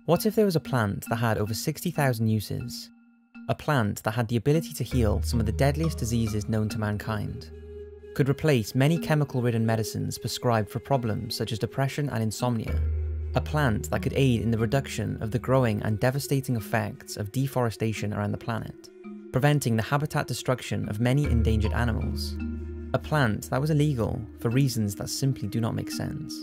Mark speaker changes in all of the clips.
Speaker 1: What if there was a plant that had over 60,000 uses? A plant that had the ability to heal some of the deadliest diseases known to mankind. Could replace many chemical-ridden medicines prescribed for problems such as depression and insomnia. A plant that could aid in the reduction of the growing and devastating effects of deforestation around the planet, preventing the habitat destruction of many endangered animals. A plant that was illegal for reasons that simply do not make sense.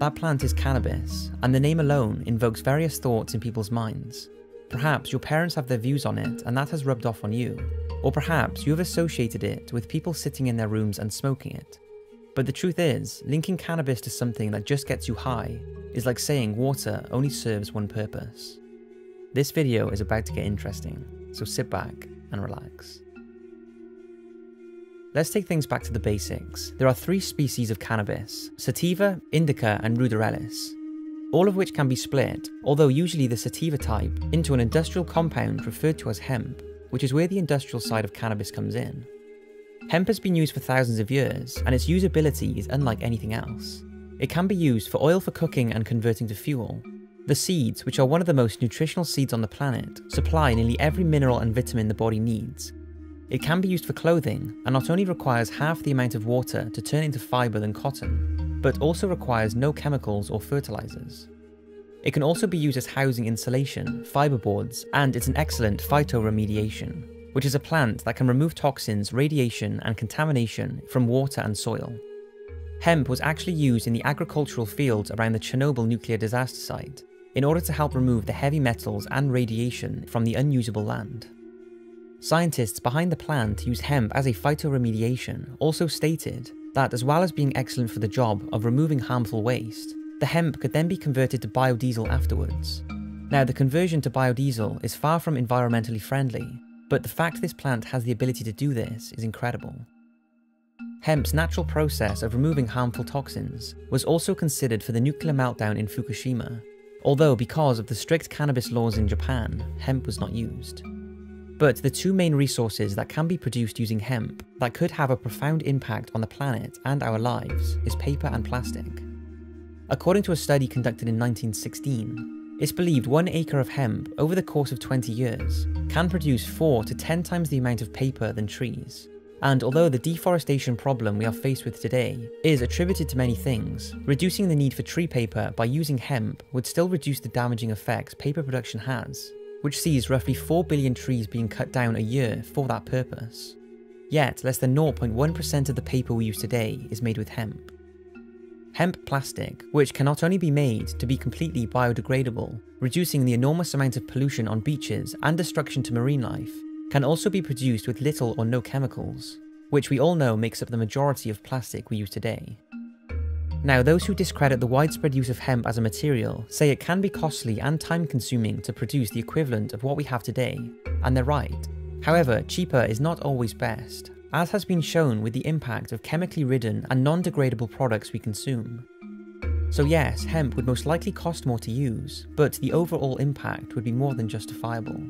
Speaker 1: That plant is cannabis, and the name alone invokes various thoughts in people's minds. Perhaps your parents have their views on it and that has rubbed off on you, or perhaps you have associated it with people sitting in their rooms and smoking it. But the truth is, linking cannabis to something that just gets you high is like saying water only serves one purpose. This video is about to get interesting, so sit back and relax. Let's take things back to the basics. There are 3 species of cannabis: sativa, indica, and ruderalis, all of which can be split, although usually the sativa type, into an industrial compound referred to as hemp, which is where the industrial side of cannabis comes in. Hemp has been used for thousands of years, and its usability is unlike anything else. It can be used for oil for cooking and converting to fuel. The seeds, which are one of the most nutritional seeds on the planet, supply nearly every mineral and vitamin the body needs. It can be used for clothing, and not only requires half the amount of water to turn into fibre than cotton, but also requires no chemicals or fertilizers. It can also be used as housing insulation, fiberboards, and it's an excellent phytoremediation, which is a plant that can remove toxins, radiation, and contamination from water and soil. Hemp was actually used in the agricultural fields around the Chernobyl nuclear disaster site, in order to help remove the heavy metals and radiation from the unusable land. Scientists behind the plant use hemp as a phytoremediation also stated that as well as being excellent for the job of removing harmful waste, the hemp could then be converted to biodiesel afterwards. Now, the conversion to biodiesel is far from environmentally friendly, but the fact this plant has the ability to do this is incredible. Hemp's natural process of removing harmful toxins was also considered for the nuclear meltdown in Fukushima, although because of the strict cannabis laws in Japan, hemp was not used. But the 2 main resources that can be produced using hemp that could have a profound impact on the planet and our lives is paper and plastic. According to a study conducted in 1916, it's believed 1 acre of hemp over the course of 20 years can produce 4 to 10 times the amount of paper than trees. And although the deforestation problem we are faced with today is attributed to many things, reducing the need for tree paper by using hemp would still reduce the damaging effects paper production has, which sees roughly 4 billion trees being cut down a year for that purpose. Yet, less than 0.1% of the paper we use today is made with hemp. Hemp plastic, which can not only be made to be completely biodegradable, reducing the enormous amount of pollution on beaches and destruction to marine life, can also be produced with little or no chemicals, which we all know makes up the majority of plastic we use today. Now, those who discredit the widespread use of hemp as a material say it can be costly and time-consuming to produce the equivalent of what we have today, and they're right. However, cheaper is not always best, as has been shown with the impact of chemically ridden and non-degradable products we consume. So yes, hemp would most likely cost more to use, but the overall impact would be more than justifiable.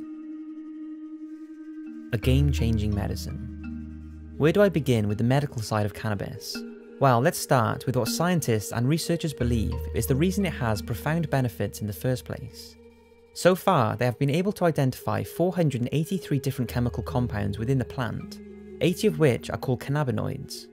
Speaker 1: A game-changing medicine. Where do I begin with the medical side of cannabis? Well, let's start with what scientists and researchers believe is the reason it has profound benefits in the first place. So far, they have been able to identify 483 different chemical compounds within the plant, 80 of which are called cannabinoids.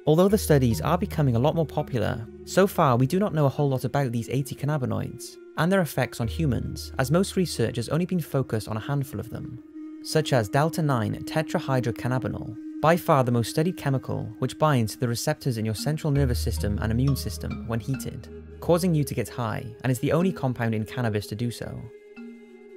Speaker 1: Although the studies are becoming a lot more popular, so far we do not know a whole lot about these 80 cannabinoids and their effects on humans, as most research has only been focused on a handful of them, such as delta-9 tetrahydrocannabinol, by far the most studied chemical, which binds to the receptors in your central nervous system and immune system when heated, causing you to get high, and is the only compound in cannabis to do so.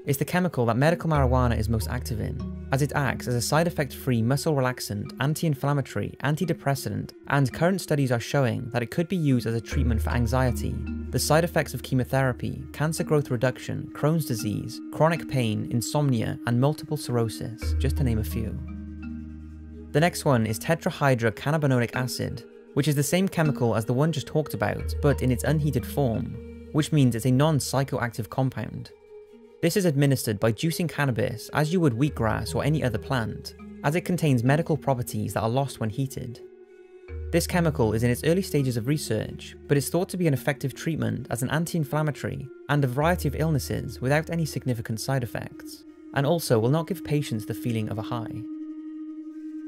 Speaker 1: It's the chemical that medical marijuana is most active in, as it acts as a side effect-free muscle relaxant, anti-inflammatory, antidepressant, and current studies are showing that it could be used as a treatment for anxiety, the side effects of chemotherapy, cancer growth reduction, Crohn's disease, chronic pain, insomnia, and multiple sclerosis, just to name a few. The next one is tetrahydrocannabinolic acid, which is the same chemical as the one just talked about, but in its unheated form, which means it's a non-psychoactive compound. This is administered by juicing cannabis as you would wheatgrass or any other plant, as it contains medical properties that are lost when heated. This chemical is in its early stages of research, but is thought to be an effective treatment as an anti-inflammatory and a variety of illnesses without any significant side effects, and also will not give patients the feeling of a high.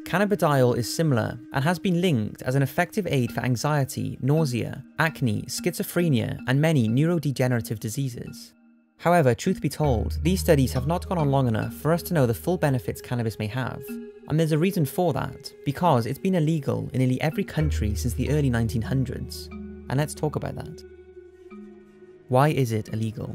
Speaker 1: Cannabidiol is similar and has been linked as an effective aid for anxiety, nausea, acne, schizophrenia, and many neurodegenerative diseases. However, truth be told, these studies have not gone on long enough for us to know the full benefits cannabis may have. And there's a reason for that, because it's been illegal in nearly every country since the early 1900s. And let's talk about that. Why is it illegal?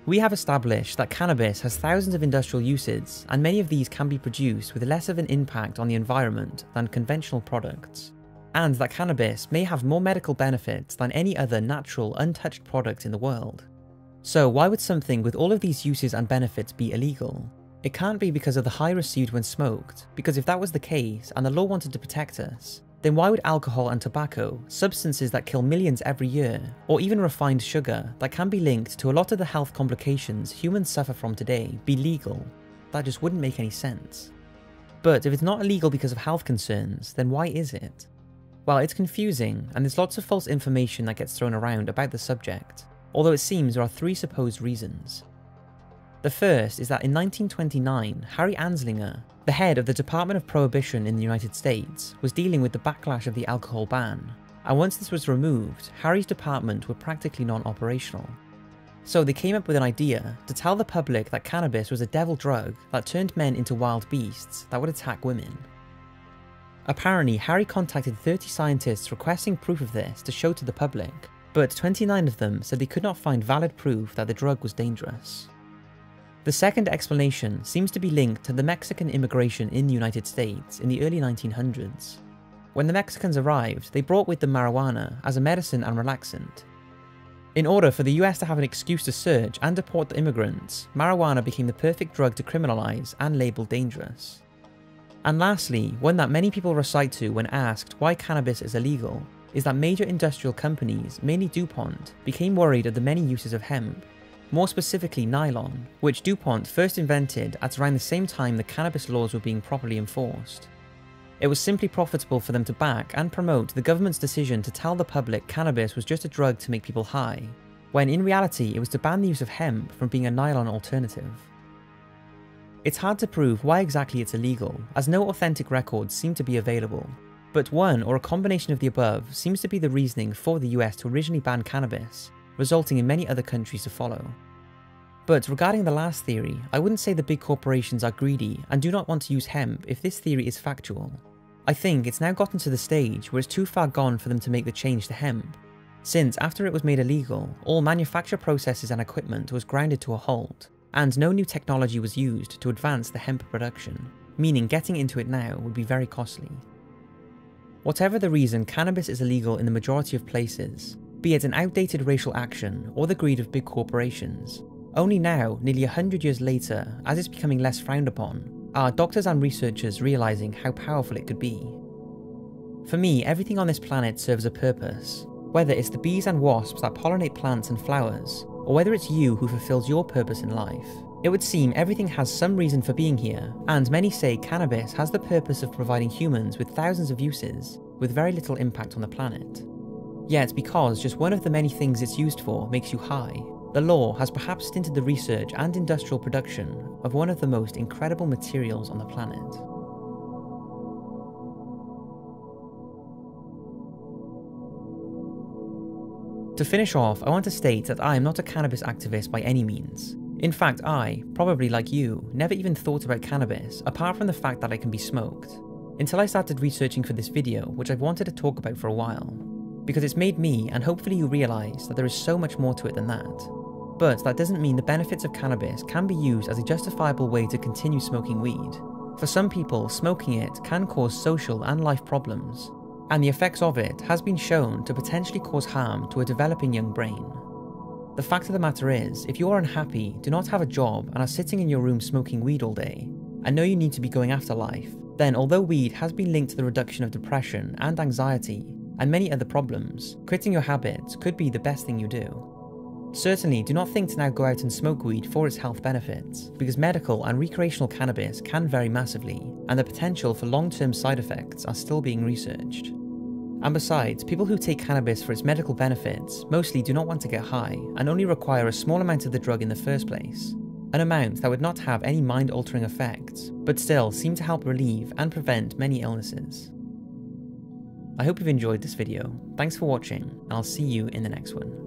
Speaker 1: We have established that cannabis has thousands of industrial uses, and many of these can be produced with less of an impact on the environment than conventional products. And that cannabis may have more medical benefits than any other natural, untouched product in the world. So why would something with all of these uses and benefits be illegal? It can't be because of the high received when smoked, because if that was the case and the law wanted to protect us, then why would alcohol and tobacco, substances that kill millions every year, or even refined sugar that can be linked to a lot of the health complications humans suffer from today, be legal? That just wouldn't make any sense. But if it's not illegal because of health concerns, then why is it? Well, it's confusing, and there's lots of false information that gets thrown around about the subject, although it seems there are three supposed reasons. The first is that in 1929, Harry Anslinger, the head of the Department of Prohibition in the United States, was dealing with the backlash of the alcohol ban, and once this was removed, Harry's department were practically non-operational. So they came up with an idea to tell the public that cannabis was a devil drug that turned men into wild beasts that would attack women. Apparently, Harry contacted 30 scientists requesting proof of this to show to the public, but 29 of them said they could not find valid proof that the drug was dangerous. The second explanation seems to be linked to the Mexican immigration in the United States in the early 1900s. When the Mexicans arrived, they brought with them marijuana as a medicine and relaxant. In order for the US to have an excuse to search and deport the immigrants, marijuana became the perfect drug to criminalize and label dangerous. And lastly, one that many people recite to when asked why cannabis is illegal, is that major industrial companies, mainly DuPont, became worried of the many uses of hemp, more specifically nylon, which DuPont first invented at around the same time the cannabis laws were being properly enforced. It was simply profitable for them to back and promote the government's decision to tell the public cannabis was just a drug to make people high, when in reality it was to ban the use of hemp from being a nylon alternative. It's hard to prove why exactly it's illegal, as no authentic records seem to be available, but one or a combination of the above seems to be the reasoning for the US to originally ban cannabis, resulting in many other countries to follow. But regarding the last theory, I wouldn't say the big corporations are greedy and do not want to use hemp if this theory is factual. I think it's now gotten to the stage where it's too far gone for them to make the change to hemp, since after it was made illegal, all manufacture processes and equipment was grounded to a halt, and no new technology was used to advance the hemp production, meaning getting into it now would be very costly. Whatever the reason, cannabis is illegal in the majority of places, be it an outdated racial action or the greed of big corporations. Only now, nearly 100 years later, as it's becoming less frowned upon, are doctors and researchers realizing how powerful it could be. For me, everything on this planet serves a purpose, whether it's the bees and wasps that pollinate plants and flowers, or whether it's you who fulfills your purpose in life. It would seem everything has some reason for being here, and many say cannabis has the purpose of providing humans with thousands of uses, with very little impact on the planet. Yet because just one of the many things it's used for makes you high, the law has perhaps stinted the research and industrial production of one of the most incredible materials on the planet. To finish off, I want to state that I am not a cannabis activist by any means. In fact, I, probably like you, never even thought about cannabis apart from the fact that it can be smoked, until I started researching for this video, which I've wanted to talk about for a while, because it's made me, and hopefully you realise, that there is so much more to it than that. But that doesn't mean the benefits of cannabis can be used as a justifiable way to continue smoking weed. For some people, smoking it can cause social and life problems, and the effects of it has been shown to potentially cause harm to a developing young brain. The fact of the matter is, if you are unhappy, do not have a job, and are sitting in your room smoking weed all day, and know you need to be going after life, then although weed has been linked to the reduction of depression and anxiety, and many other problems, quitting your habits could be the best thing you do. Certainly, do not think to now go out and smoke weed for its health benefits, because medical and recreational cannabis can vary massively, and the potential for long-term side effects are still being researched. And besides, people who take cannabis for its medical benefits mostly do not want to get high and only require a small amount of the drug in the first place. An amount that would not have any mind-altering effects, but still seem to help relieve and prevent many illnesses. I hope you've enjoyed this video. Thanks for watching, and I'll see you in the next one.